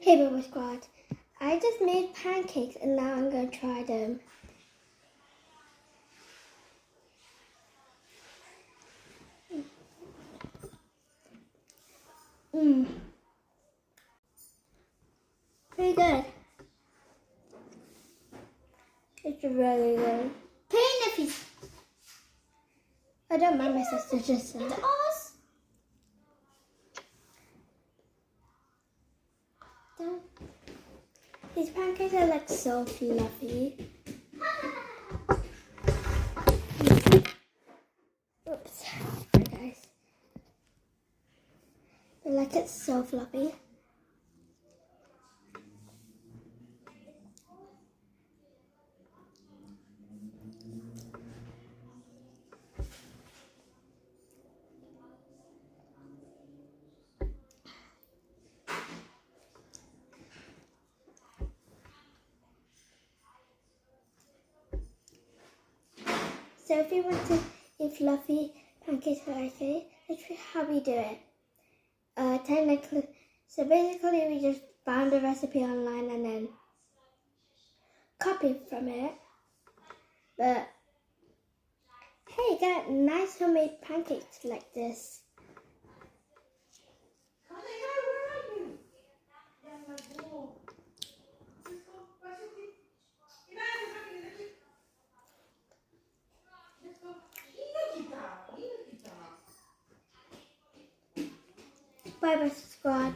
Hey Bubble Squad, I just made pancakes and now I'm going to try them. Pretty good. It's really good. I don't mind my sister just said it. These pancakes are like so fluffy. Oops, sorry guys. But like it's so fluffy. So if you want to eat fluffy pancakes like this, that's how we do it. Basically we just found a recipe online and then copied from it. But hey, got nice homemade pancakes like this. Bye bye squad.